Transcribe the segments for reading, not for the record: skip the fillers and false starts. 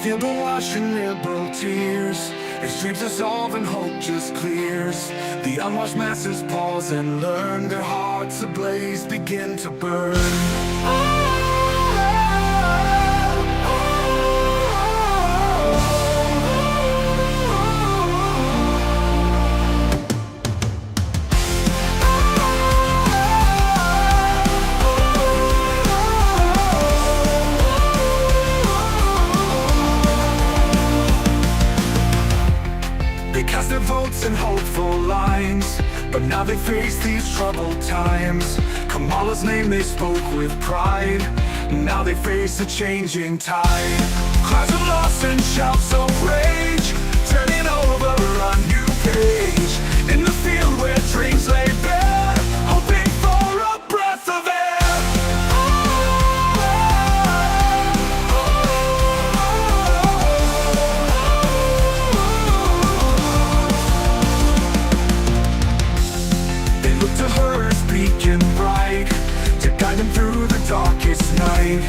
feel the washing liberal tears as dreams dissolve and hope just clears. The unwashed masses pause and learn, their hearts ablaze begin to burn. They cast their votes in hopeful lines, but now they face these troubled times. Kamala's name they spoke with pride, now they face a changing tide. Cries of loss and shouts of rage, turning over a new page. In the field where dreams lay bare, hoping for a breath of air. To her as beacon bright, to guide them through the darkest night.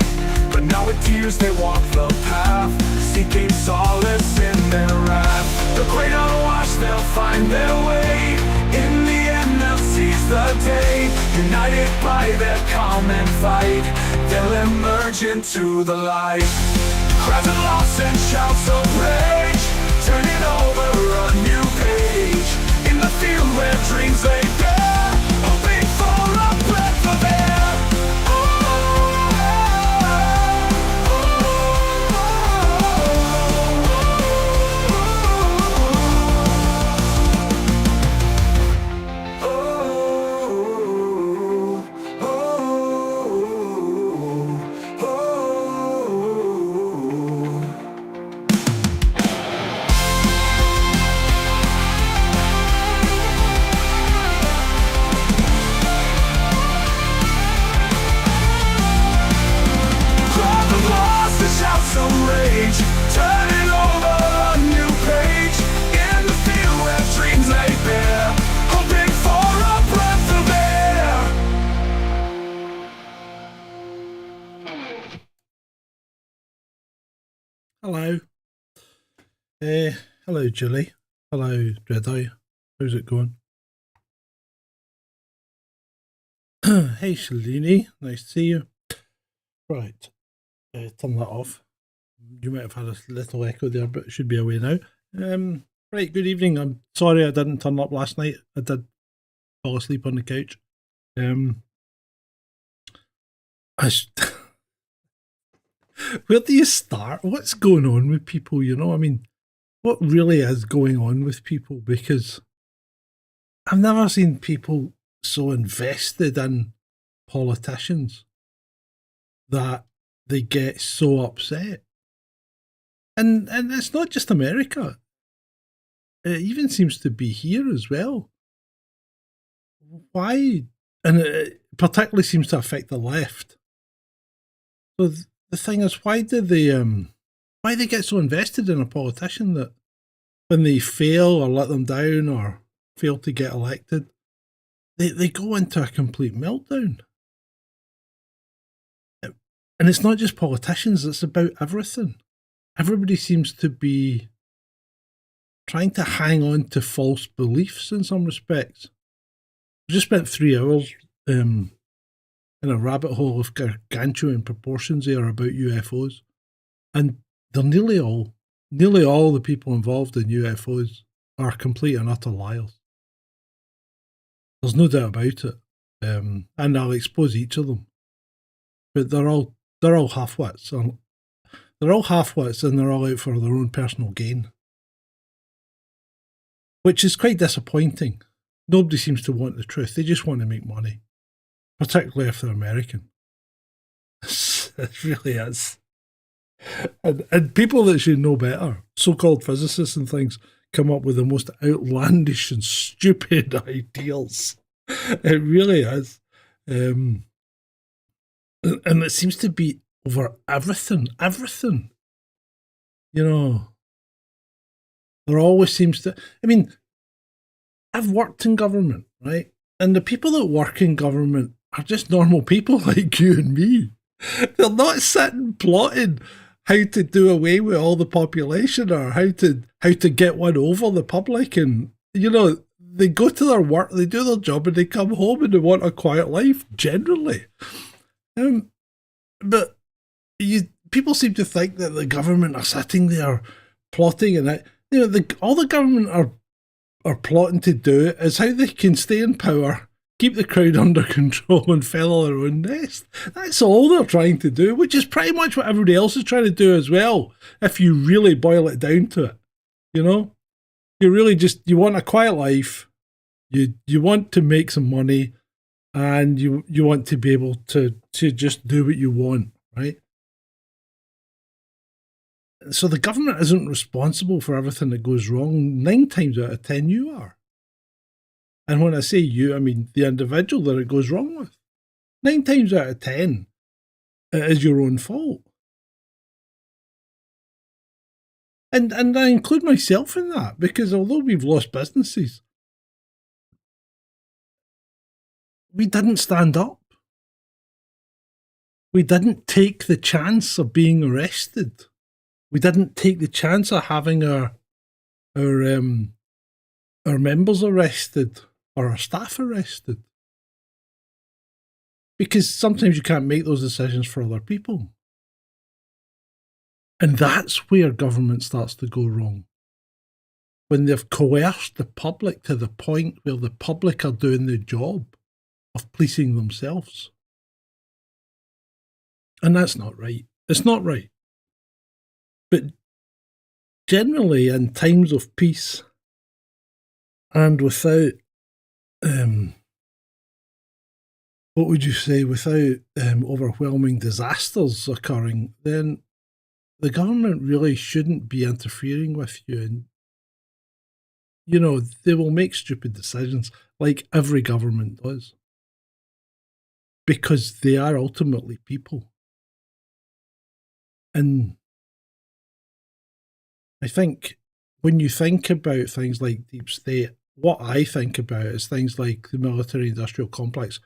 But now with tears they walk the path, seeking solace in their wrath. The great unwashed, they'll find their way. In the end they'll seize the day. United by their common fight, they'll emerge into the light. Cries of loss and shouts of rage, turning over a new page. In the field where dreams lay bare, hoping for a breath of air. Turning over a new page. In the field where dreams lay bare, hoping for a breath of air. Hello. Hello Julie. Hello Dreadeye. How's it going? Hey Shalini, nice to see you. Right, turn that off. You might have had a little echo there, but it should be away now. Right, good evening. I'm sorry I didn't turn up last night. I did fall asleep on the couch. Where do you start? What's going on with people, you know? I mean, what really is going on with people? Because I've never seen people so invested in politicians that they get so upset. And it's not just America. It even seems to be here as well. Why? And it particularly seems to affect the left. So the thing is, why they get so invested in a politician that when they fail or let them down or fail to get elected, they go into a complete meltdown. And it's not just politicians, it's about everything. Everybody seems to be trying to hang on to false beliefs in some respects. I just spent 3 hours in a rabbit hole of gargantuan proportions there about UFOs. And they're nearly all the people involved in UFOs are complete and utter liars. There's no doubt about it. And I'll expose each of them. But they're all half-wits. They're all half-wits and they're all out for their own personal gain. Which is quite disappointing. Nobody seems to want the truth. They just want to make money. Particularly if they're American. It really is. And people that should know better, so-called physicists and things, come up with the most outlandish and stupid ideals. It really is. And it seems to be over everything. You know, there always seems to... I mean, I've worked in government, right? And the people that work in government are just normal people like you and me. They're not sitting plotting how to do away with all the population, or how to get one over the public. And they go to their work, they do their job, and they come home and they want a quiet life generally. But people seem to think that the government are sitting there plotting, and all the government are plotting to do is how they can stay in power, keep the crowd under control, and feather their own nest. That's all they're trying to do, which is pretty much what everybody else is trying to do as well, if you really boil it down to it. You really you want a quiet life, you want to make some money, and you want to be able to just do what you want, right? So the government isn't responsible for everything that goes wrong. 9 times out of 10, you are. And when I say you, I mean the individual that it goes wrong with. 9 times out of 10, it is your own fault. And I include myself in that, because although we've lost businesses, we didn't stand up. We didn't take the chance of being arrested. We didn't take the chance of having our members arrested or our staff arrested. Because sometimes you can't make those decisions for other people. And that's where government starts to go wrong. When they've coerced the public to the point where the public are doing the job of policing themselves. And that's not right. It's not right. But generally, in times of peace and without, without overwhelming disasters occurring, then the government really shouldn't be interfering with you. And, they will make stupid decisions like every government does, because they are ultimately people. And I think when you think about things like deep state, what I think about is things like the military-industrial complex,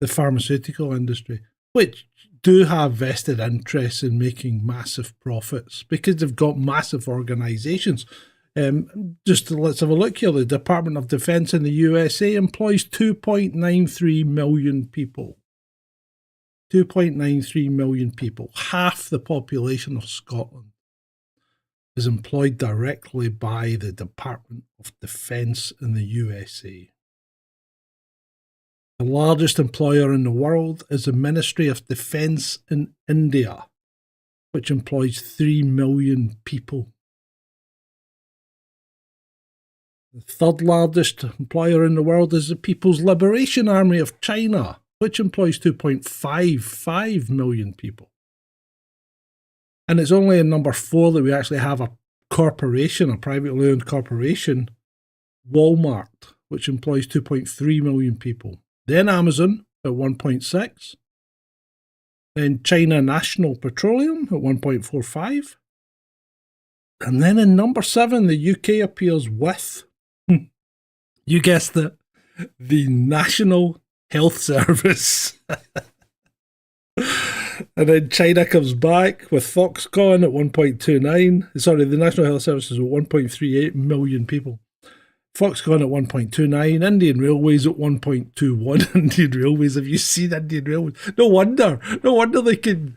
the pharmaceutical industry, which do have vested interests in making massive profits because they've got massive organisations. Let's have a look here. The Department of Defence in the USA employs 2.93 million people. 2.93 million people, half the population of Scotland, is employed directly by the Department of Defence in the USA. The largest employer in the world is the Ministry of Defence in India, which employs 3 million people. The third largest employer in the world is the People's Liberation Army of China, which employs 2.55 million people. And it's only in number 4 that we actually have a corporation, a privately owned corporation, Walmart, which employs 2.3 million people. Then Amazon at 1.6. Then China National Petroleum at 1.45. And then in number 7, the UK appears with, you guessed it, the National Health Service. And then China comes back with Foxconn at 1.29. Sorry, the National Health Service is at 1.38 million people. Foxconn at 1.29. Indian Railways at 1.21. Indian Railways, have you seen Indian Railways? No wonder they can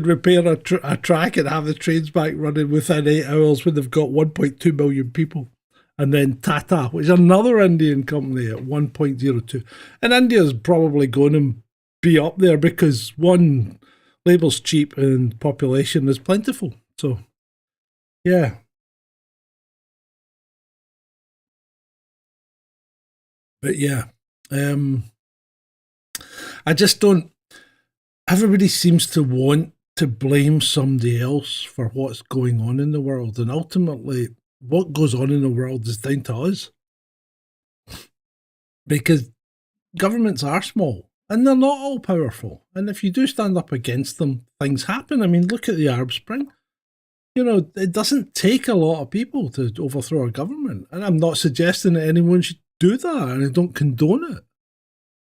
repair a track and have the trains back running within 8 hours when they've got 1.2 million people. And then Tata, which is another Indian company, at 1.02. And India's probably going to be up there because, one, labour's cheap and population is plentiful. So, yeah. But yeah, I just don't. Everybody seems to want to blame somebody else for what's going on in the world, and ultimately, what goes on in the world is down to us. Because governments are small, and they're not all powerful. And if you do stand up against them, things happen. I mean, look at the Arab Spring. It doesn't take a lot of people to overthrow a government. And I'm not suggesting that anyone should do that, and I don't condone it.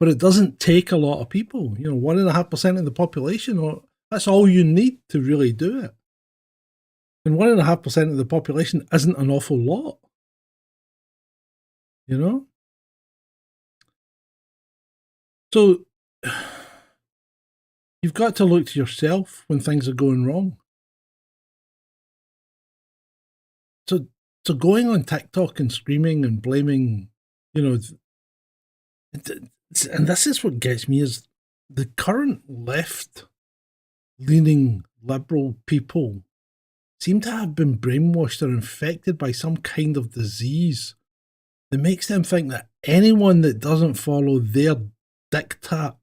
But it doesn't take a lot of people. 1.5% of the population, or that's all you need to really do it. And 1.5% of the population isn't an awful lot. You know? So you've got to look to yourself when things are going wrong. So going on TikTok and screaming and blaming, you know, and this is what gets me, is the current left-leaning liberal people seem to have been brainwashed or infected by some kind of disease that makes them think that anyone that doesn't follow their diktat,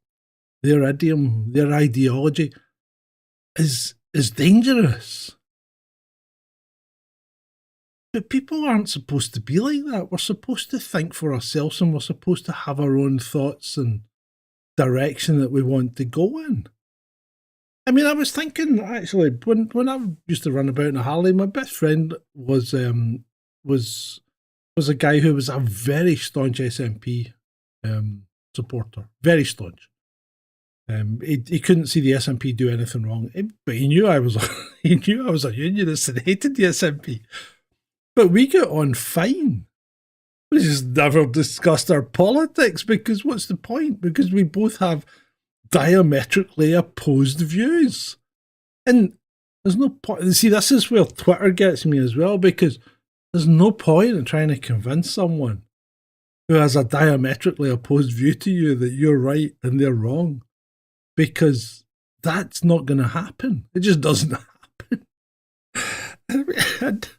their idiom, their ideology is dangerous. But people aren't supposed to be like that. We're supposed to think for ourselves, and we're supposed to have our own thoughts and direction that we want to go in. I mean, I was thinking, actually, when I used to run about in a Harley, my best friend was a guy who was a very staunch SNP supporter, very staunch. He couldn't see the SNP do anything wrong, but he knew I was a unionist and hated the SNP. But we got on fine. We just never discussed our politics, because what's the point? Because we both have diametrically opposed views. And there's no point. See, this is where Twitter gets me as well, because there's no point in trying to convince someone who has a diametrically opposed view to you that you're right and they're wrong, because that's not going to happen. It just doesn't happen. And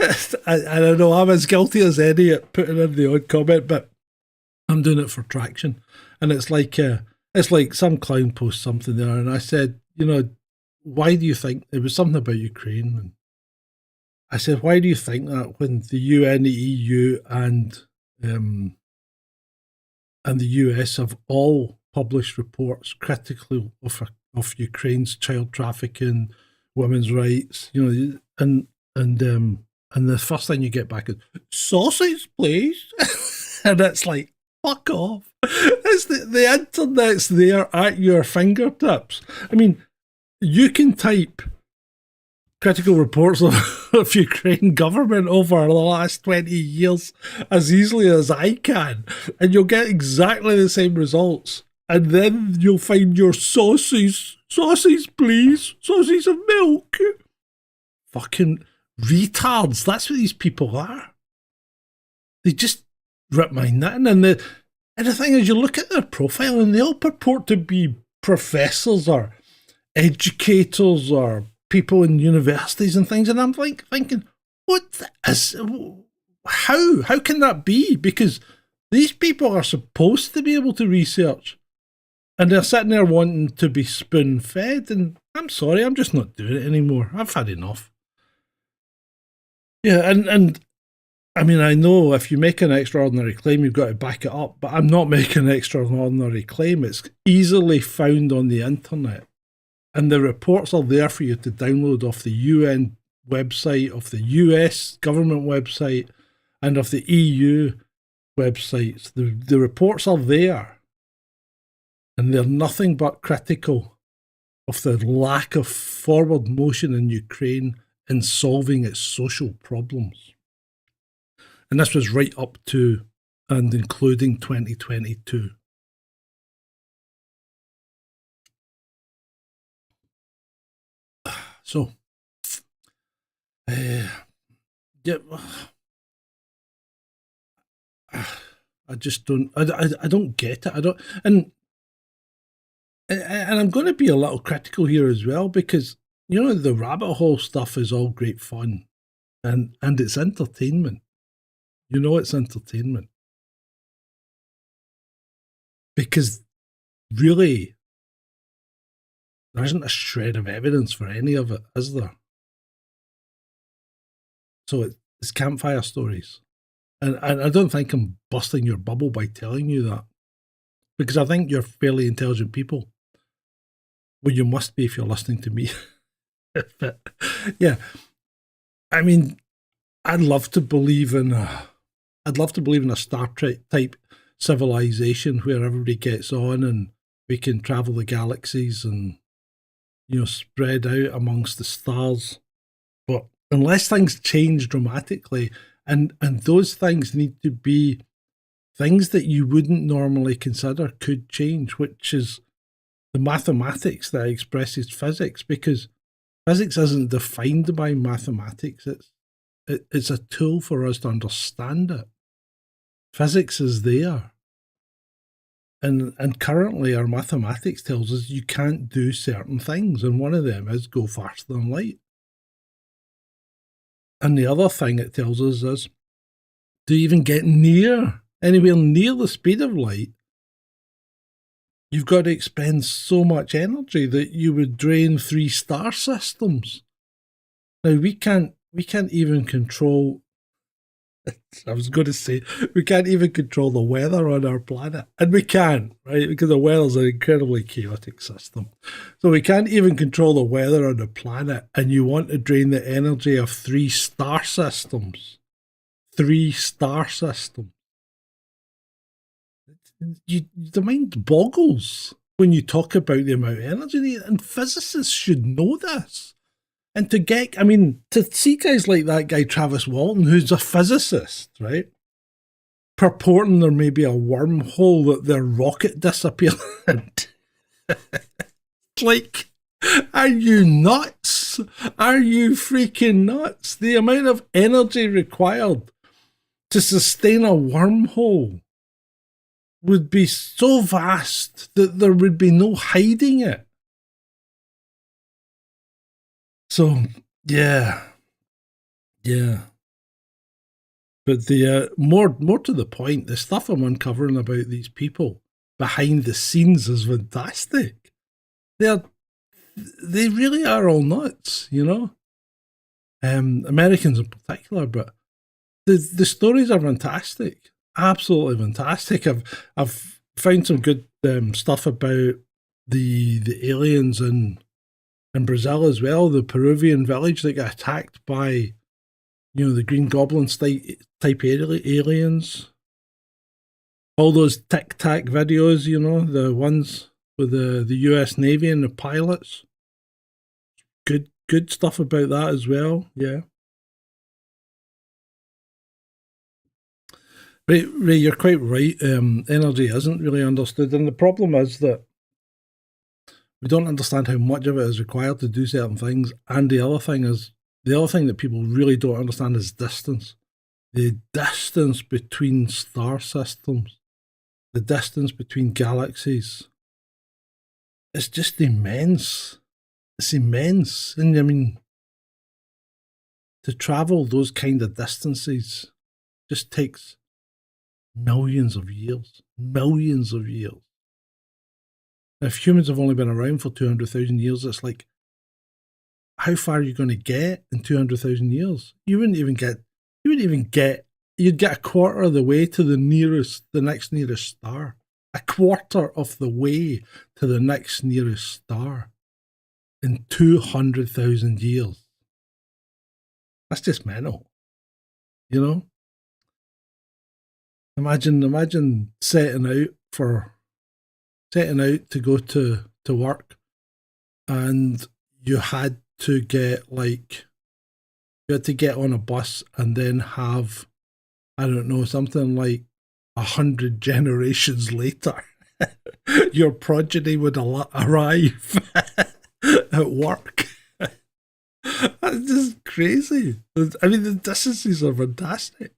I don't know, I'm as guilty as any at putting in the odd comment, but I'm doing it for traction. And it's like some clown posts something there, and I said, why do you think, it was something about Ukraine, and I said, why do you think that when the UN, the EU, and the US have all published reports critical of Ukraine's child trafficking, women's rights, and the first thing you get back is sausage, please, and it's like, fuck off. It's the internet's there at your fingertips. I mean, you can type critical reports of Ukraine government over the last 20 years as easily as I can, and you'll get exactly the same results. And then you'll find your sausage, please, sausage of milk. Fucking retards. That's what these people are. They just rip my knitting. And the thing is, you look at their profile and they all purport to be professors or educators or people in universities and things. And I'm like thinking, how can that be? Because these people are supposed to be able to research, and they're sitting there wanting to be spoon-fed. And I'm sorry, I'm just not doing it anymore. I've had enough. Yeah, and I mean, I know if you make an extraordinary claim, you've got to back it up, but I'm not making an extraordinary claim. It's easily found on the internet, and the reports are there for you to download off the UN website, of the US government website, and of the EU websites. The reports are there, and they're nothing but critical of the lack of forward motion in Ukraine in solving its social problems. And this was right up to and including 2022. So, yeah, I just don't, I don't get it. I don't, and I'm going to be a little critical here as well, because, the rabbit hole stuff is all great fun, and it's entertainment. It's entertainment. Because really, there isn't a shred of evidence for any of it, is there? So it's campfire stories. And I don't think I'm busting your bubble by telling you that, because I think you're fairly intelligent people. Well, you must be if you're listening to me. But, yeah, I mean, I'd love to believe in a Star Trek type civilization where everybody gets on and we can travel the galaxies and, spread out amongst the stars. But unless things change dramatically, and those things need to be things that you wouldn't normally consider could change, which is the mathematics that expresses physics, because physics isn't defined by mathematics. It's a tool for us to understand it. Physics is there. And currently our mathematics tells us you can't do certain things, and one of them is go faster than light. And the other thing it tells us is to even get anywhere near the speed of light, you've got to expend so much energy that you would drain 3 star systems. Now we can't even control I was going to say, we can't even control the weather on our planet. And we can, right? Because the weather's an incredibly chaotic system. So we can't even control the weather on the planet. And you want to drain the energy of 3 star systems. 3 star systems. The mind boggles when you talk about the amount of energy. And physicists should know this. And to see guys like that guy, Travis Walton, who's a physicist, right? Purporting there may be a wormhole that their rocket disappeared. Like, are you nuts? Are you freaking nuts? The amount of energy required to sustain a wormhole would be so vast that there would be no hiding it. So, yeah. But the more to the point, the stuff I'm uncovering about these people behind the scenes is fantastic. They really are all nuts, you know. Americans in particular, but the stories are fantastic, absolutely fantastic. I've found some good stuff about the aliens in Brazil as well, the Peruvian village that got attacked by, the Green Goblin type aliens. All those Tic Tac videos, the ones with the US Navy and the pilots. Good stuff about that as well, yeah. Ray, you're quite right. Energy isn't really understood, and the problem is that we don't understand how much of it is required to do certain things. And the other thing that people really don't understand is distance. The distance between star systems, the distance between galaxies. It's just immense. It's immense. And I mean, to travel those kind of distances just takes millions of years. Millions of years. If humans have only been around for 200,000 years, it's like, how far are you going to get in 200,000 years? You'd get a quarter of the way to the next nearest star. A quarter of the way to the next nearest star in 200,000 years. That's just mental, Imagine setting out to go to work, and you had to get on a bus and then have, I don't know, something like 100 generations later, your progeny would arrive at work. That's just crazy. I mean, the distances are fantastic.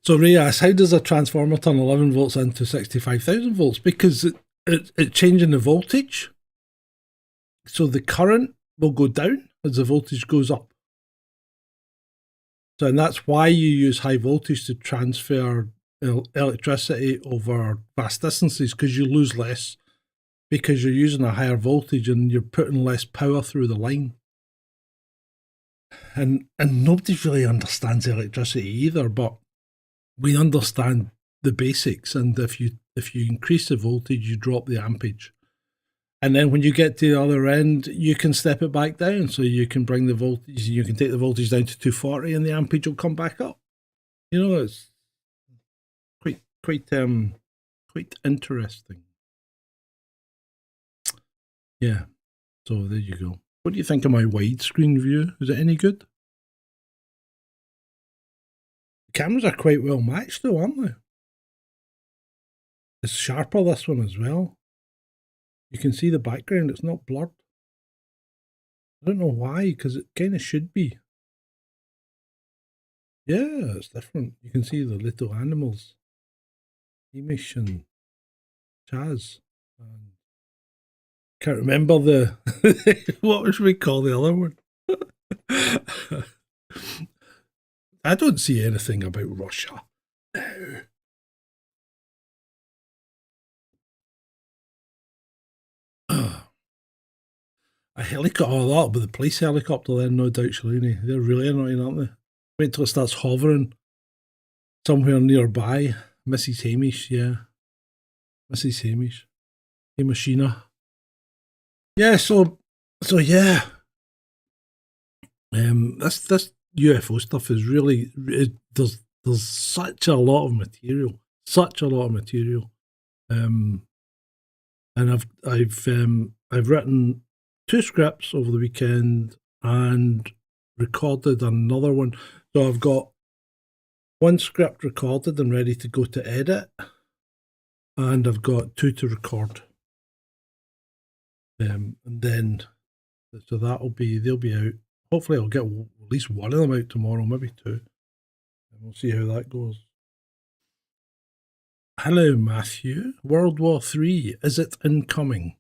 So Ray asks, how does a transformer turn 11 volts into 65,000 volts? Because it's changing the voltage. So the current will go down as the voltage goes up. So, and that's why you use high voltage to transfer electricity over vast distances, because you lose less, because you're using a higher voltage and you're putting less power through the line. And nobody really understands electricity either, but we understand the basics. And if you increase the voltage, you drop the ampage. And then when you get to the other end, you can step it back down. So you can bring the voltage, you can take the voltage down to 240 and the ampage will come back up. It's quite interesting. Yeah. So there you go. What do you think of my widescreen view? Is it any good? The cameras are quite well matched though, aren't they? It's sharper, this one as well. You can see the background, it's not blurred. I don't know why, because it kind of should be. Yeah, it's different. You can see the little animals. Hamish and Chaz. And can't remember the... what should we call the other one? I don't see anything about Russia. No. A helicopter, oh, that'll be the police helicopter then, no doubt, Shalini. They're really annoying, aren't they? Wait till it starts hovering somewhere nearby. Mrs. Hamish, yeah. Mrs. Hamish. Hamishina. Yeah, so yeah. This UFO stuff is really, there's such a lot of material. And I've written 2 scripts over the weekend and recorded another one. So I've got 1 script recorded and ready to go to edit, and I've got 2 to record. And then, so they'll be out. Hopefully I'll get at least 1 of them out tomorrow, maybe 2. And we'll see how that goes. Hello, Matthew. World War III, is it incoming?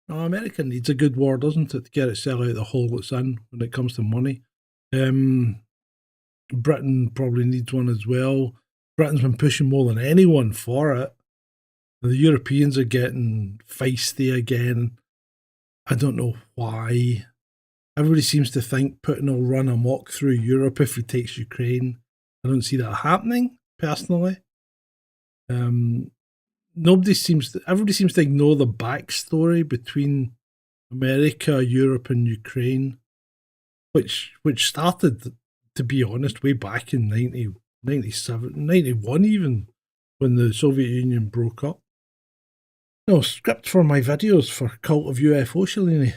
Oh, America needs a good war, doesn't it, to get itself out of the hole it's in when it comes to money. Britain probably needs one as well. Britain's been pushing more than anyone for it. The Europeans are getting feisty again. I don't know why. Everybody seems to think Putin will run amok through Europe if he takes Ukraine. I don't see that happening, personally. Everybody seems to ignore the backstory between America, Europe, and Ukraine, which started, to be honest, way back in 97, 91 even, when the Soviet Union broke up. No, script for my videos for Cult of UFO, Shalini.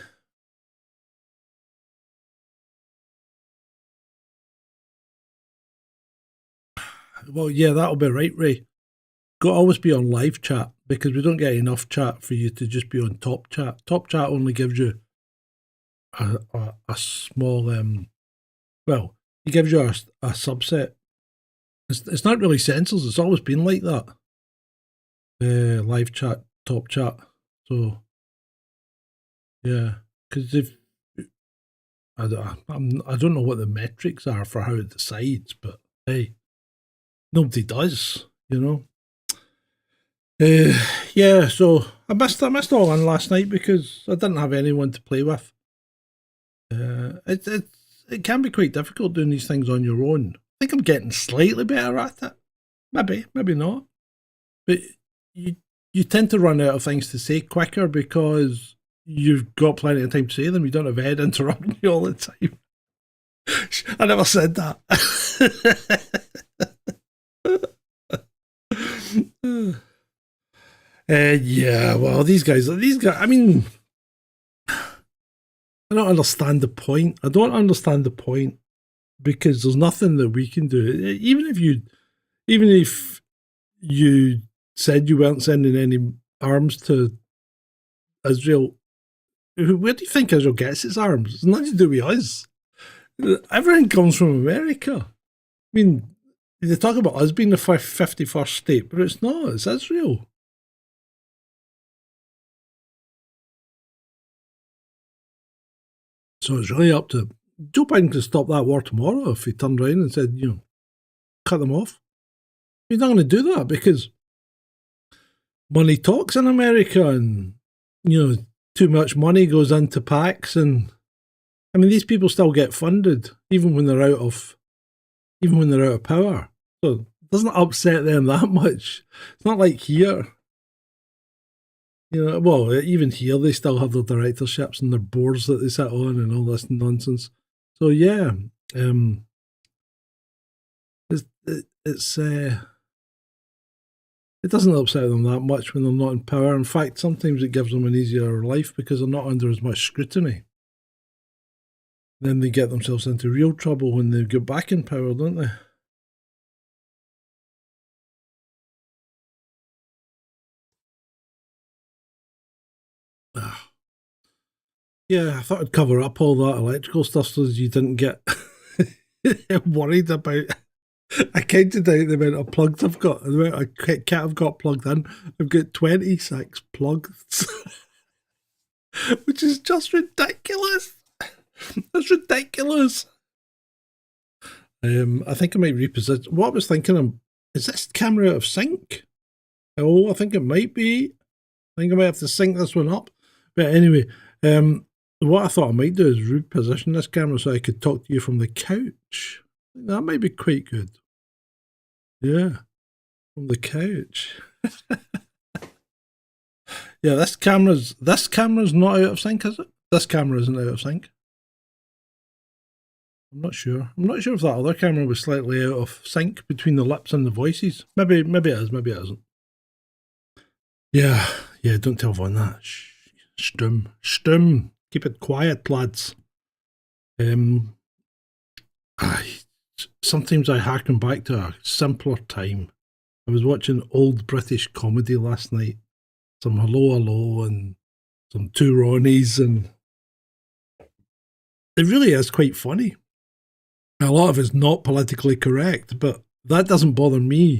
Well, yeah, that'll be right, Ray. Got to always be on live chat, because we don't get enough chat for you to just be on top chat. Top chat only gives you a small, well, it gives you a subset. It's not really censors, it's always been like that. Live chat, top chat. So, yeah, because if I don't know what the metrics are for how it decides, but hey, nobody does, you know. Yeah, so I missed all in last night because I didn't have anyone to play with. It can be quite difficult doing these things on your own. I think I'm getting slightly better at it. Maybe not. But you tend to run out of things to say quicker because you've got plenty of time to say them. You don't have Ed interrupting you all the time. I never said that. Yeah, well, these guys, I mean, I don't understand the point. Because there's nothing that we can do. Even if you said you weren't sending any arms to Israel, where do you think Israel gets its arms? It's nothing to do with us. Everything comes from America. I mean, they talk about us being the 51st state, but it's not. It's Israel. So it's really up to Joe Biden to stop that war tomorrow if he turned around and said, cut them off. He's not going to do that because money talks in America, and too much money goes into PACs, and I mean these people still get funded even when they're out of power. So it doesn't upset them that much. It's not like here. Well, even here they still have their directorships and their boards that they sit on and all this nonsense. So yeah, it's it doesn't upset them that much when they're not in power. In fact, sometimes it gives them an easier life because they're not under as much scrutiny. Then they get themselves into real trouble when they get back in power, don't they? Yeah, I thought I'd cover up all that electrical stuff so you didn't get worried about. I counted out the amount of plugs I've got, the amount of kit I've got plugged in. I've got 26 plugs, which is just ridiculous. That's ridiculous. I think I might reposition. What I was thinking, is this camera out of sync? Oh, I think it might be. I think I might have to sync this one up. But anyway, what I thought I might do is reposition this camera so I could talk to you from the couch. That might be quite good. Yeah, from the couch. Yeah, this camera's not out of sync, is it? This camera isn't out of sync. I'm not sure. I'm not sure if that other camera was slightly out of sync between the lips and the voices. Maybe it is, maybe it isn't. Yeah, don't tell Von that. Stum. Keep it quiet, lads. Sometimes I harken back to a simpler time. I was watching old British comedy last night. Some Hello and some Two Ronnies, and it really is quite funny. A lot of it's not politically correct, but that doesn't bother me,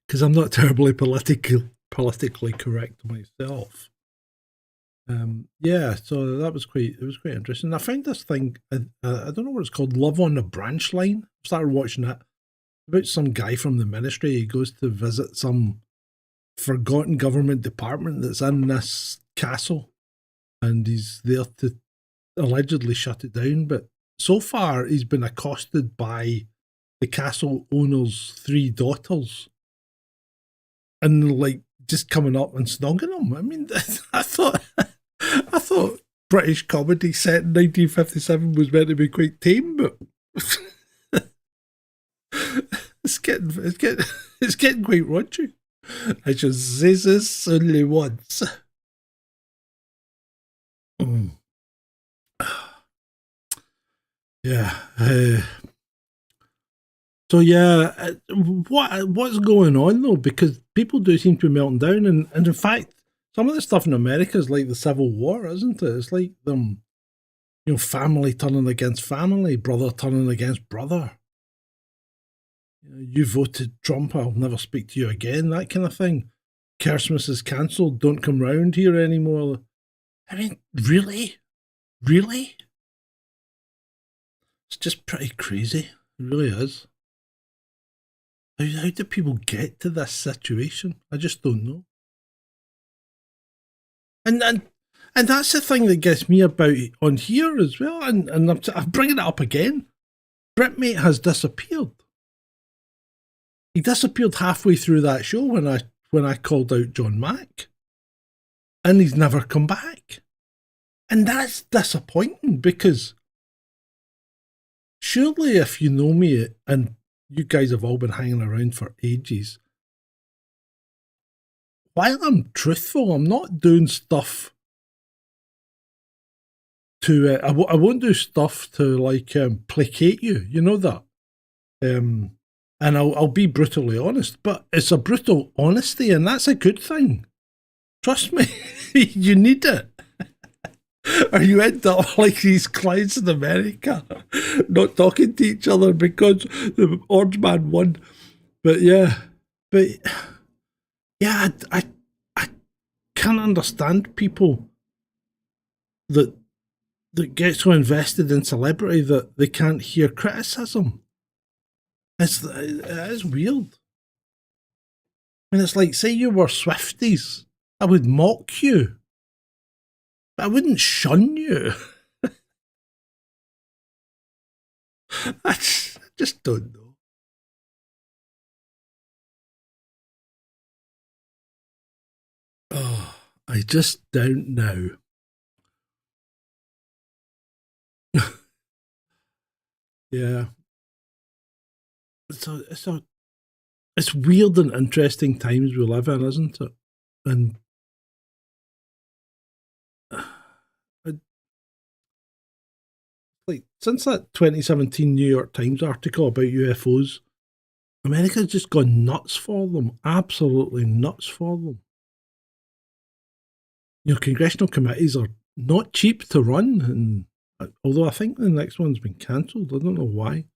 because I'm not terribly politically correct myself. Yeah, so it was quite interesting. I found this thing, I don't know what it's called, Love on the Branch Line. I started watching it about some guy from the ministry. He goes to visit some forgotten government department that's in this castle, and he's there to allegedly shut it down. But so far, he's been accosted by the castle owner's 3 daughters, and like just coming up and snogging him. I mean, I thought British comedy set in 1957 was meant to be quite tame, but it's getting quite raunchy. I should say this only once. Yeah. So yeah, what's going on though? Because people do seem to be melting down, and in fact, some of the stuff in America is like the Civil War, isn't it? It's like them, family turning against family, brother turning against brother. You voted Trump, I'll never speak to you again, that kind of thing. Christmas is cancelled, don't come round here anymore. I mean, really? Really? It's just pretty crazy. It really is. How do people get to this situation? I just don't know. And that's the thing that gets me about on here as well. And I'm bringing it up again. Britmate has disappeared. He disappeared halfway through that show when I called out John Mack, and he's never come back. And that's disappointing, because surely if you know me, and you guys have all been hanging around for ages, while I'm truthful, I'm not doing stuff to, I won't do stuff to like placate you, you know that. And I'll be brutally honest, but it's a brutal honesty, and that's a good thing. Trust me, you need it. Or you end up like these clients in America, not talking to each other because the orange man won. But yeah, I can't understand people that get so invested in celebrity that they can't hear criticism. It is weird. I mean, it's like, say you were Swifties, I would mock you, but I wouldn't shun you. I just don't know. Oh, I just don't know. Yeah. So it's weird and interesting times we live in, isn't it? And like since that 2017 New York Times article about UFOs, America's just gone nuts for them, absolutely nuts for them. Congressional committees are not cheap to run, and although I think the next one's been cancelled, I don't know why.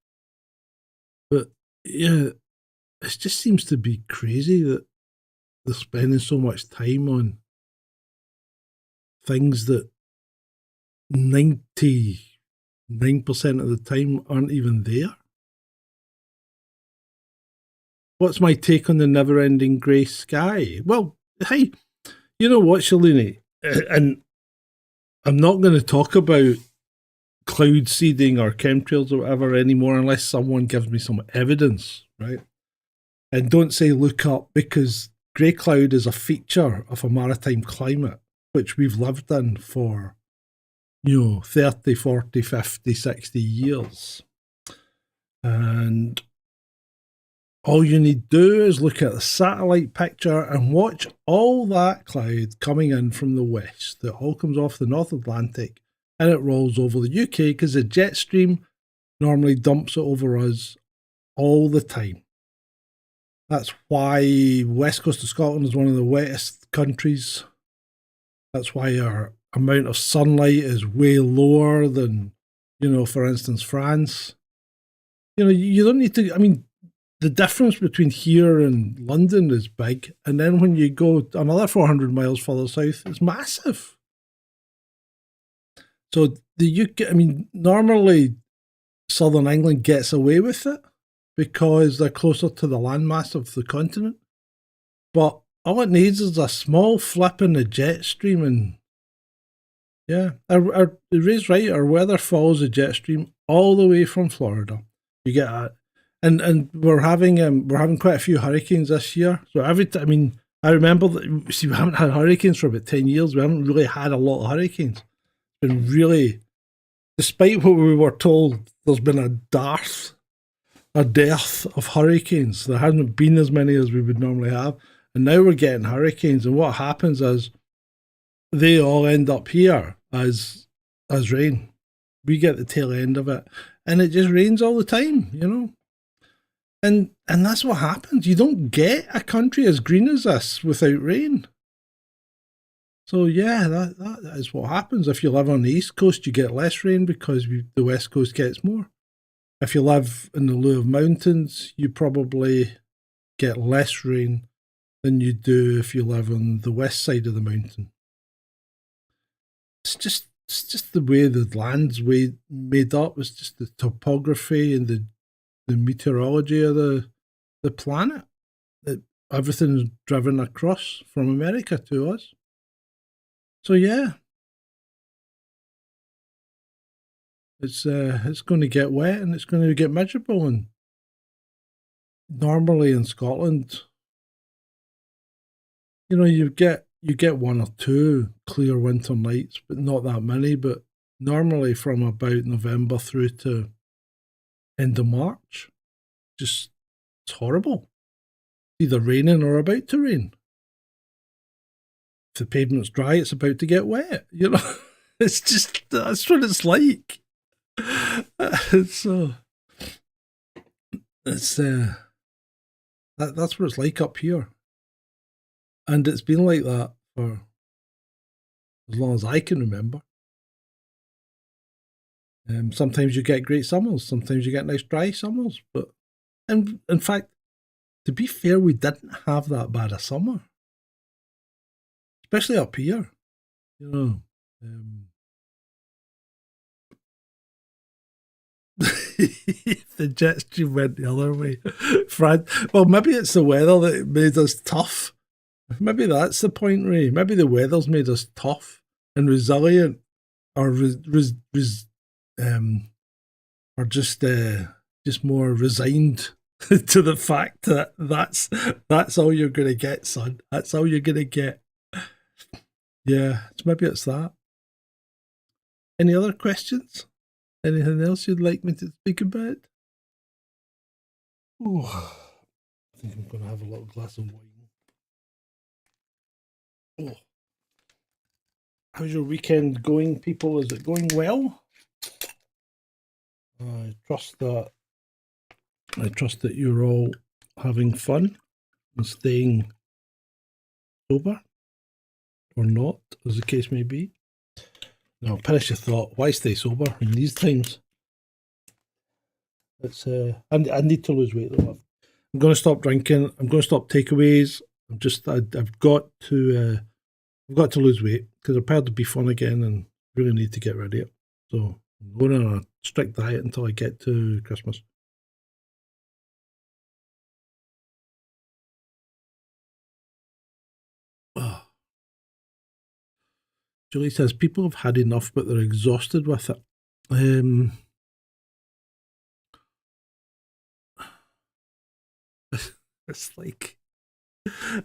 But yeah, it just seems to be crazy that they're spending so much time on things that 99% of the time aren't even there. What's my take on the never-ending grey sky? Well, hey, you know what, Shalini? And I'm not going to talk about cloud seeding or chemtrails or whatever anymore unless someone gives me some evidence, right? And don't say look up, because grey cloud is a feature of a maritime climate which we've lived in for 30, 40, 50, 60 years. And all you need to do is look at the satellite picture and watch all that cloud coming in from the west. That all comes off the North Atlantic and it rolls over the UK because the jet stream normally dumps it over us all the time. That's why west coast of Scotland is one of the wettest countries. That's why our amount of sunlight is way lower than, for instance, France. You don't need to, the difference between here and London is big. And then when you go another 400 miles further south, it's massive. So the UK, normally Southern England gets away with it because they're closer to the landmass of the continent. But all it needs is a small flip in the jet stream, and yeah, Ray's right. Our weather follows the jet stream all the way from Florida. You get that, and we're having quite a few hurricanes this year. So I remember that. See, we haven't had hurricanes for about 10 years. We haven't really had a lot of hurricanes. It's been really, despite what we were told, there's been a dearth of hurricanes. There hasn't been as many as we would normally have. And now we're getting hurricanes, and what happens is they all end up here as rain. We get the tail end of it, and it just rains all the time, And that's what happens. You don't get a country as green as this without rain. So yeah, that is what happens. If you live on the East Coast, you get less rain because the West Coast gets more. If you live in the lieu of mountains, you probably get less rain than you do if you live on the west side of the mountain. It's just the way the land's made up. It's just the topography and the meteorology of the planet. Everything is driven across from America to us. So yeah, it's going to get wet and it's going to get miserable. And normally in Scotland, you get one or two clear winter nights, but not that many. But normally from about November through to end of March, just it's horrible. Either raining or about to rain. If the pavement's dry, it's about to get wet. It's just that's what it's like. So it's that's what it's like up here. And it's been like that for as long as I can remember. Sometimes you get great summers, sometimes you get nice dry summers. But in fact, to be fair, we didn't have that bad a summer. Especially up here. The jet stream went the other way. Well, maybe it's the weather that made us tough. Maybe that's the point, Ray. Maybe the weather's made us tough and resilient, or just more resigned to the fact that that's all you're gonna get, son. That's all you're gonna get. Yeah, maybe it's that. Any other questions? Anything else you'd like me to speak about? Ooh. I think I'm going to have a little glass of wine. Oh, how's your weekend going, people? Is it going well? I trust that. I trust that you're all having fun and staying sober, or not, as the case may be. Now, finish your thought. Why stay sober in these times? It's I need to lose weight though. I'm going to stop drinking. I'm going to stop takeaways. I've got to lose weight because I've had to be fun again and really need to get rid of it. So I'm going on a strict diet until I get to Christmas. Oh. Julie says people have had enough, but they're exhausted with it. It's like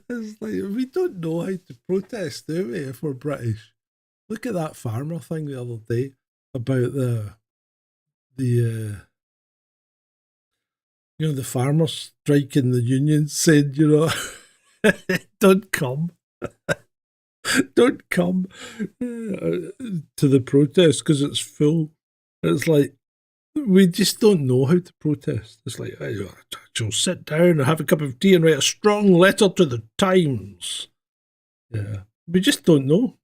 we don't know how to protest, do we? If we're British, look at that farmer thing the other day about the the farmers striking the union, saying don't come. Don't come to the protest because it's full. It's like we just don't know how to protest. It's like I'll sit down and have a cup of tea and write a strong letter to the Times. Yeah, we just don't know,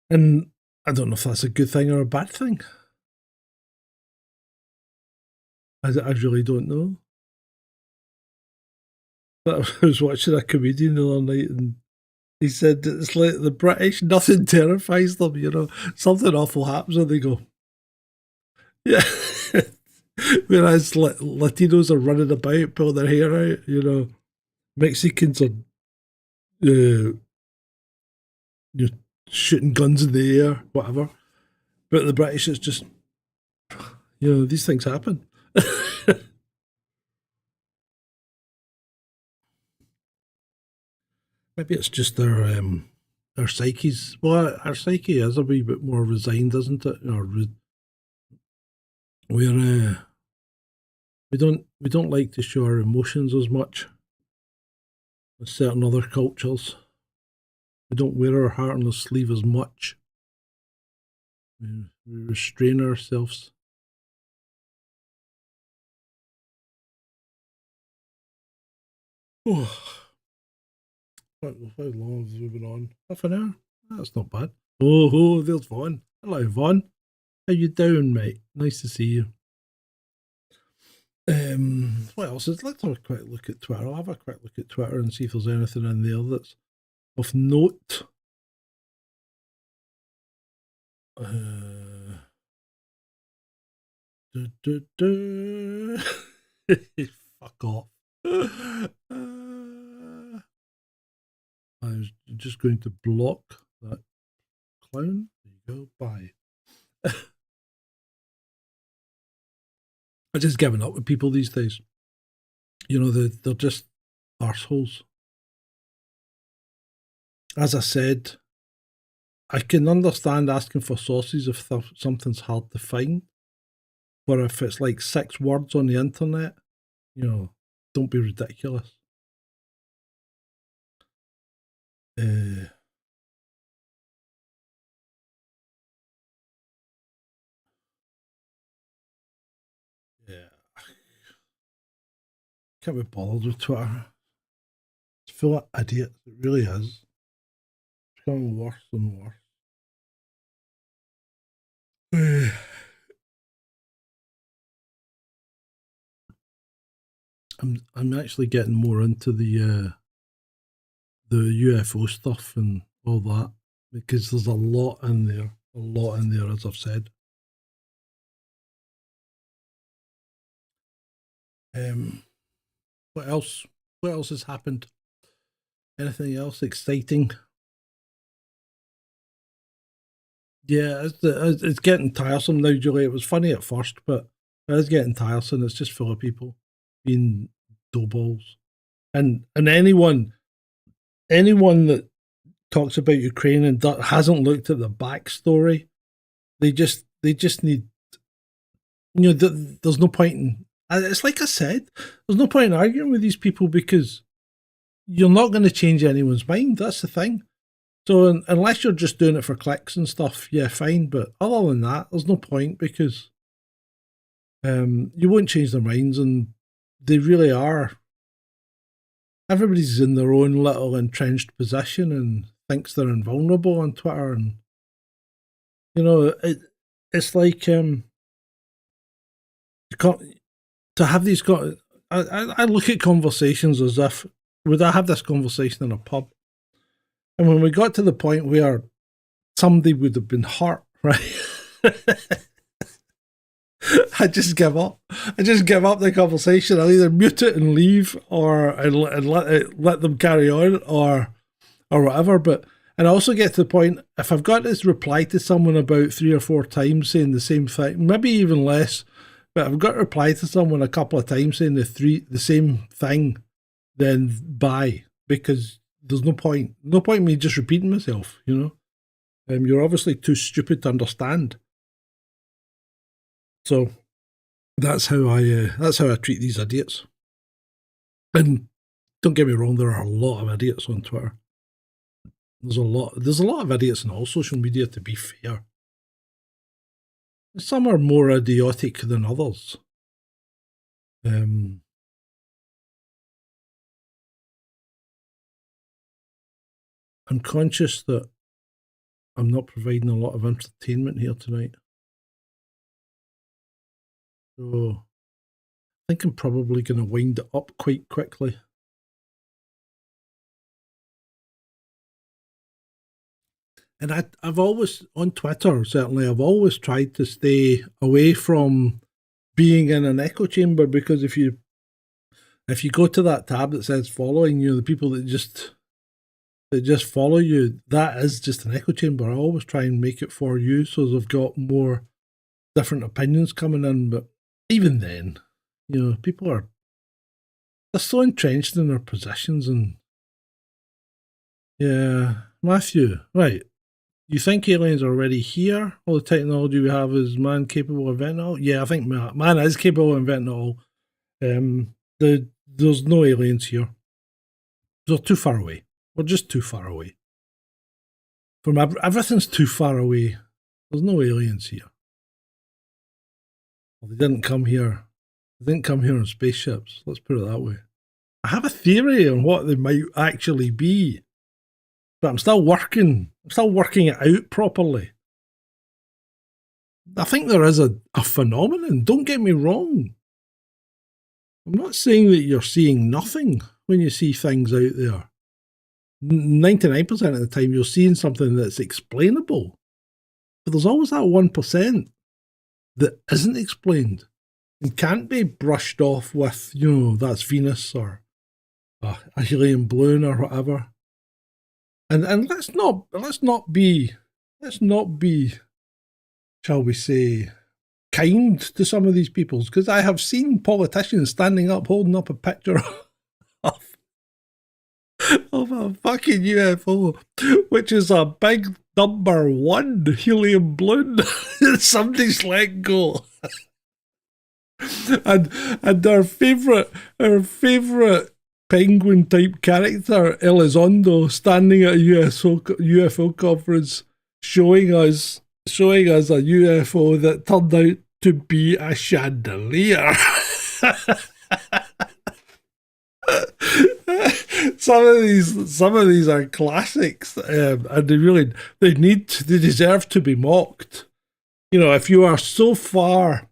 and I don't know if that's a good thing or a bad thing. I really don't know. I was watching a comedian the other night and he said it's like the British, nothing terrifies them, Something awful happens and they go, yeah. Whereas Latinos are running about, pulling their hair out, Mexicans are shooting guns in the air, whatever. But the British, it's just, these things happen. Maybe it's just our psyches. Well, our psyche is a wee bit more resigned, isn't it? Or we're we don't like to show our emotions as much as certain other cultures. We don't wear our heart on the sleeve as much. We restrain ourselves. Oh. How long have we been on? Half an hour? That's not bad. Oh, there's Vaughn. Hello, Vaughn. How you doing, mate? Nice to see you. What else? Let's have a quick look at Twitter. I'll have a quick look at Twitter and see if there's anything in there that's of note. Fuck off. I was just going to block that clown. There you go. Bye. I'm just giving up with people these days. They're just arseholes. As I said, I can understand asking for sources if something's hard to find. But if it's like 6 words on the internet, don't be ridiculous. Yeah. Can't be bothered with Twitter. It's full of idiots. It really is. It's becoming worse and worse. I'm actually getting more into the UFO stuff and all that because there's a lot in there. A lot in there, as I've said. What else? What else has happened? Anything else exciting? Yeah, it's getting tiresome now, Julie. It was funny at first, but it is getting tiresome. It's just full of people being doughballs, and anyone that talks about Ukraine and hasn't looked at the backstory, they just need. There's no point in It's like I said, there's no point in arguing with these people because you're not going to change anyone's mind. That's the thing. So unless you're just doing it for clicks and stuff, yeah, fine. But other than that, there's no point because you won't change their minds, and they really are. Everybody's in their own little entrenched position and thinks they're invulnerable on Twitter, and it's like you can't to have these. I look at conversations as if would I have this conversation in a pub, and when we got to the point where somebody would have been hurt, right? I just give up. I just give up the conversation. I'll either mute it and leave, or and let them carry on, or whatever. But and I also get to the point if I've got to reply to someone about 3 or 4 times saying the same thing, maybe even less. But I've got to reply to someone a couple of times saying the same thing, then bye, because there's no point. No point in me just repeating myself. You're obviously too stupid to understand. So that's how I treat these idiots. And don't get me wrong, there are a lot of idiots on Twitter. There's a lot of idiots in all social media, to be fair. Some are more idiotic than others. I'm conscious that I'm not providing a lot of entertainment here tonight. So I think I'm probably going to wind it up quite quickly. And I've always, on Twitter, certainly, I've always tried to stay away from being in an echo chamber, because if you go to that tab that says following, the people that just follow you, that is just an echo chamber. I always try and make it for you so they've got more different opinions coming in. But even then, people they're so entrenched in their positions. And yeah, Matthew, right. You think aliens are already here? All the technology we have is man capable of inventing it all? Yeah, I think man is capable of inventing it all. There's no aliens here. They're too far away. We're just too far away. From everything's too far away. There's no aliens here. Well, they didn't come here. They didn't come here on spaceships. Let's put it that way. I have a theory on what they might actually be, but I'm still working it out properly. I think there is a phenomenon. Don't get me wrong. I'm not saying that you're seeing nothing when you see things out there. 99% of the time you're seeing something that's explainable. But there's always that 1% that isn't explained and can't be brushed off with, that's Venus or a helium balloon or whatever. And let's not be, shall we say, kind to some of these people, because I have seen politicians standing up holding up a picture of a fucking UFO, which is a big number 1 helium balloon that somebody's let go. and our favourite penguin type character, Elizondo, standing at a UFO conference showing us a UFO that turned out to be a chandelier. Some of these are classics, and they deserve to be mocked. If you're so far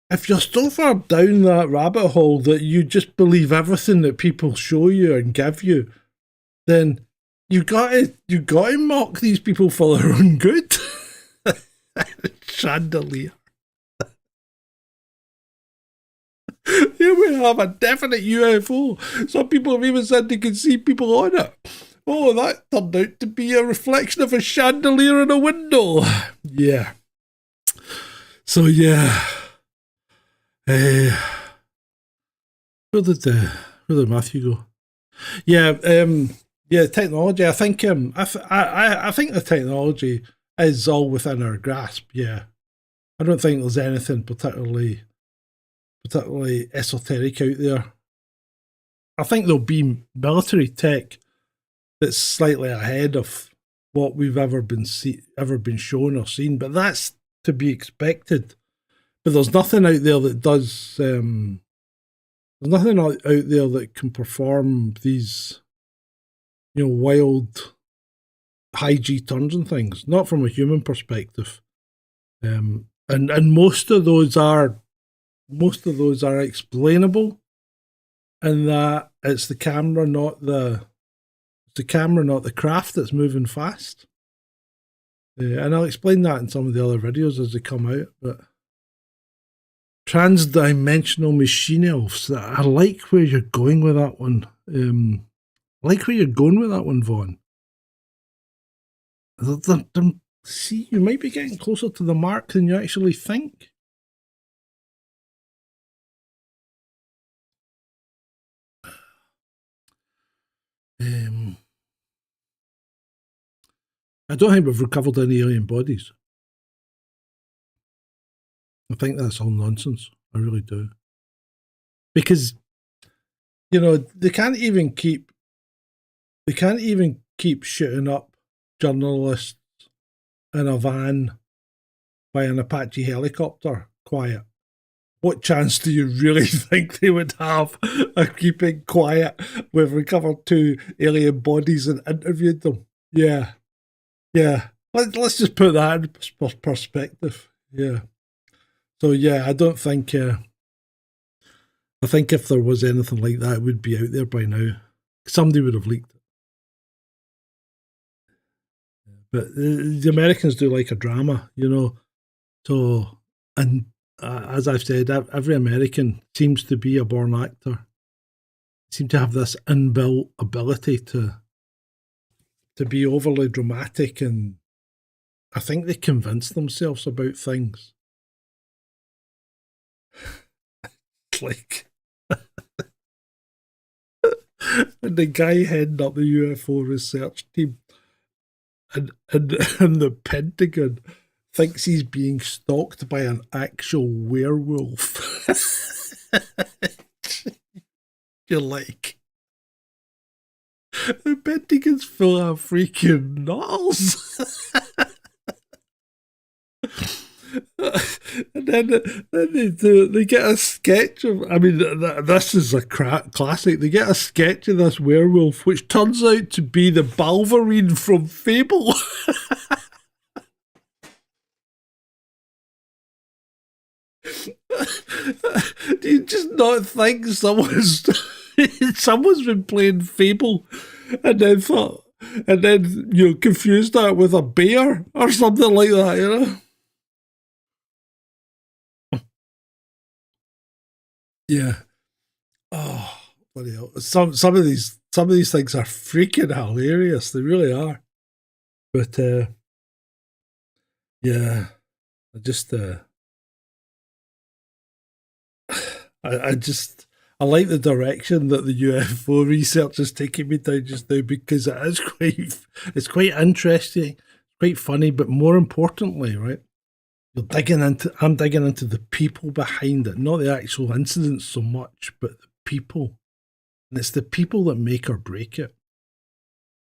down that rabbit hole that you just believe everything that people show you and give you, then you got to mock these people for their own good. Chandelier. Here we have a definite UFO. Some people have even said they can see people on it. Oh, that turned out to be a reflection of a chandelier in a window. Yeah. So yeah. Where did Matthew go? Yeah, technology. I think I think the technology is all within our grasp. Yeah, I don't think there's anything particularly particularly esoteric out there. I think there'll be military tech that's slightly ahead of what we've ever been shown or seen, but that's to be expected. But there's nothing out there that does. There's nothing out there that can perform these, wild high G turns and things. Not from a human perspective. And most of those are explainable, and that it's the camera, not the craft that's moving fast. And I'll explain that in some of the other videos as they come out. But transdimensional machine elves. I like where you're going with that one. Vaughn. See, you might be getting closer to the mark than you actually think. I don't think we've recovered any alien bodies. I think that's all nonsense. I really do. Because, they can't even keep shooting up journalists in a van by an Apache helicopter quiet. What chance do you really think they would have of keeping quiet? We've recovered 2 alien bodies and interviewed them. Yeah. Let's just put that in perspective. Yeah. So yeah, I don't think. I think if there was anything like that, it would be out there by now. Somebody would have leaked it. But the Americans do like a drama, So, and as I've said, every American seems to be a born actor. Seem to have this inbuilt ability to be overly dramatic, and I think they convince themselves about things. Like the guy heading up the UFO research team and the Pentagon thinks he's being stalked by an actual werewolf. You're like, the Pentagon's full of freaking nuts. And then they get a sketch of. I mean, this is a classic. They get a sketch of this werewolf, which turns out to be the Balverine from Fable. Do you just not think someone's been playing Fable, and then confused that with a bear or something like that, Yeah. Oh, bloody hell. Some of these things are freaking hilarious. They really are. But yeah, I just I like the direction that the UFO research is taking me down just now, because it's quite interesting, quite funny, but more importantly, right? I'm digging into the people behind it, not the actual incidents so much, but the people. And it's the people that make or break it.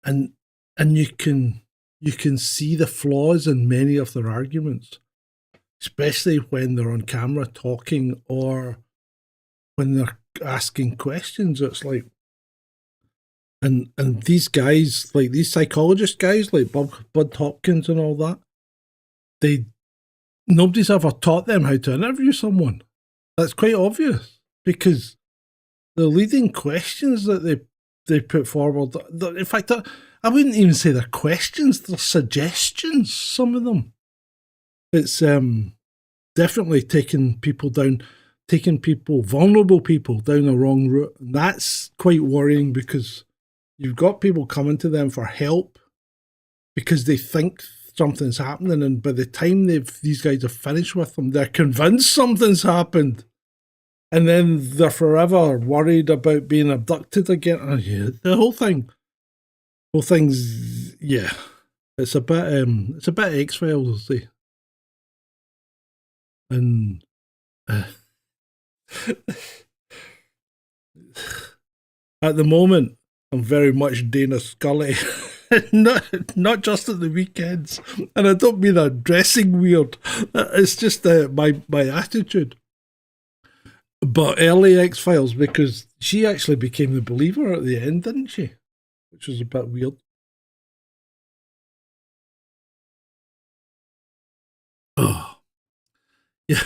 And you can see the flaws in many of their arguments, especially when they're on camera talking or when they're asking questions. It's like, and these guys, like these psychologist guys, like Bud Hopkins and all that, nobody's ever taught them how to interview someone. That's quite obvious, because the leading questions that they put forward, in fact, I wouldn't even say they're questions, they're suggestions, some of them. It's definitely taking vulnerable people down the wrong route. And that's quite worrying, because you've got people coming to them for help because they think something's happening, and by the time these guys are finished with them, they're convinced something's happened, and then they're forever worried about being abducted again. Oh, yeah, the whole thing's yeah, it's a bit X-Files, and At the moment, I'm very much Dana Scully. not just at the weekends. And I don't mean I'm dressing weird. It's just my attitude. But early X-Files, because she actually became the believer at the end, didn't she? Which was a bit weird. Oh, yeah.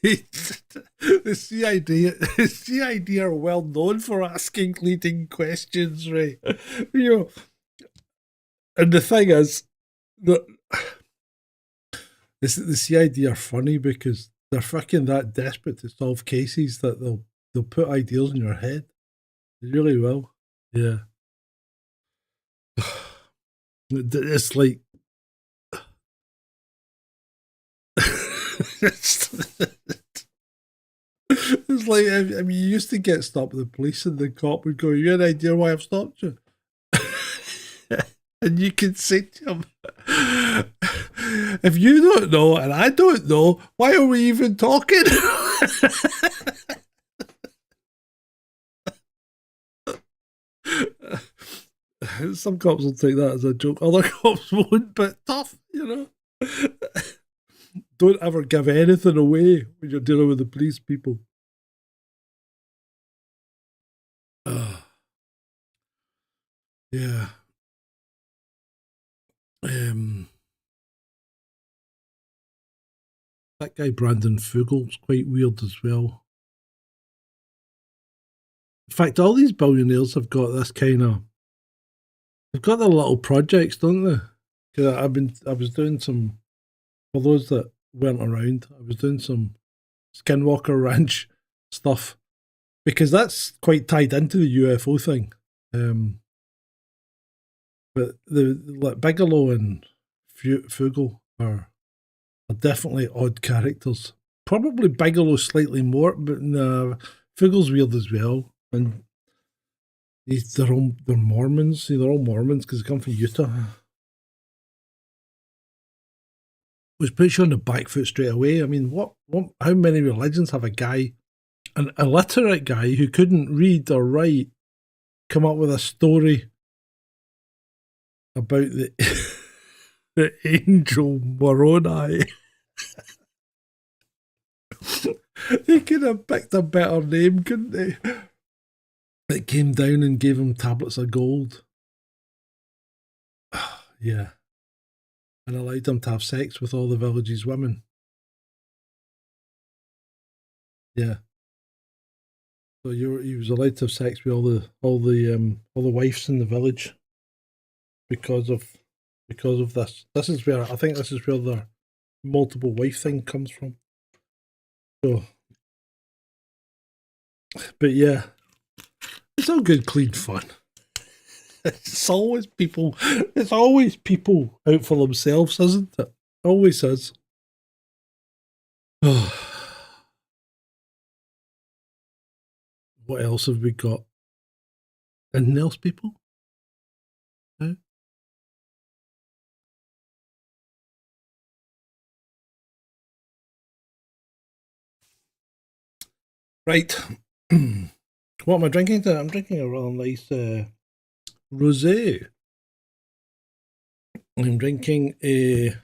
The CID are well known for asking leading questions, right? You know, and the thing is that the CID are funny because they're fucking that desperate to solve cases that they'll put ideas in your head. They really will. Yeah. It's like it's like I mean, you used to get stopped with the police, and the cop would go, "You have an idea why I've stopped you?" And you can say to him, "If you don't know and I don't know, why are we even talking?" Some cops will take that as a joke. Other cops won't, but tough, you know. Don't ever give anything away when you're dealing with the police people. Yeah. That guy Brandon Fugel's quite weird as well. In fact, all these billionaires have got this kind of. They've got their little projects, don't they? Because I was doing some. For those that weren't around, I was doing some Skinwalker Ranch stuff because that's quite tied into the UFO thing. But like Bigelow and Fugel are definitely odd characters. Probably Bigelow slightly more, but Fugel's weird as well. And they're Mormons. They're all Mormons because they come from Utah. Which puts you on the back foot straight away. I mean, how many religions have a guy, an illiterate guy who couldn't read or write, come up with a story about the the angel Moroni? They could have picked a better name, couldn't they? It came down and gave him tablets of gold. Yeah. And allowed him to have sex with all the village's women. Yeah. So he was allowed to have sex with all the wives in the village because of this. This is where I think this is where the multiple wife thing comes from. So, but yeah, it's all good, clean fun. It's always people out for themselves, isn't it? Always is. What else have we got? Anything else, people? No? Right. What am I drinking today? I'm drinking a rather nice rosé. I'm drinking a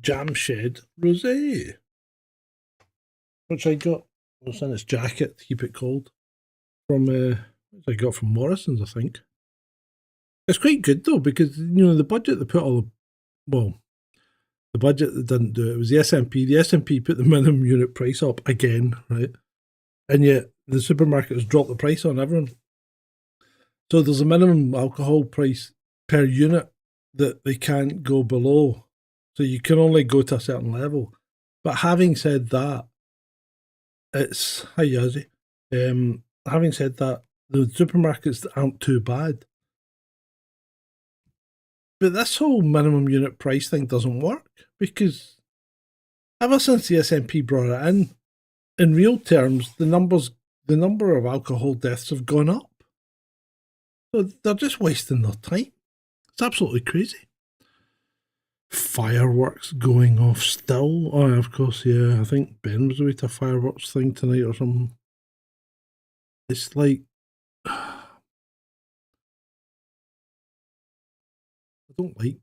Jamshed rosé, which I got. It's in its jacket to keep it cold. From I got from Morrison's, I think. It's quite good though because the budget they put the budget that didn't do it was the SNP. The SNP put the minimum unit price up again, right? And yet the supermarkets dropped the price on everyone. So there's a minimum alcohol price per unit that they can't go below. So you can only go to a certain level. But having said that, hi Yazzie. Having said that, the supermarkets aren't too bad. But this whole minimum unit price thing doesn't work because ever since the SNP brought it in real terms, the number of alcohol deaths have gone up. So they're just wasting their time. It's absolutely crazy. fireworks going off still. Oh, of course, yeah. I think Ben was away to a fireworks thing tonight or something. It's like, I don't like.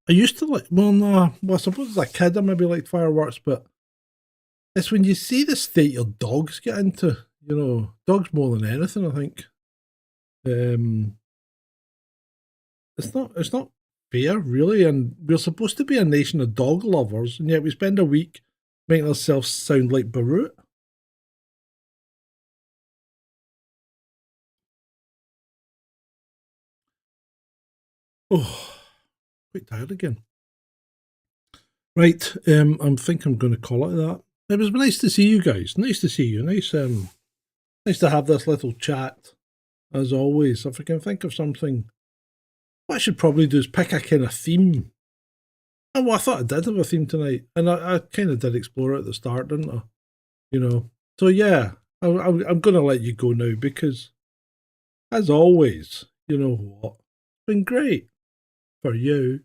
I used to like. Well, no. Well, I suppose as a kid I maybe liked fireworks, but it's when you see the state your dogs get into. You know, dogs more than anything. I think. Um, It's not fair, really, and we're supposed to be a nation of dog lovers, and yet we spend a week making ourselves sound like Beirut. Oh, quite tired again. Right, I think I'm going to call it that. It was nice to see you guys. Nice to see you. Nice to have this little chat, as always. If I can think of something, what I should probably do is pick a kind of theme. Oh, well, I thought I did have a theme tonight, and I kind of did explore it at the start, didn't I? You know. So yeah, I'm going to let you go now because, as always, you know what? It's been great for you.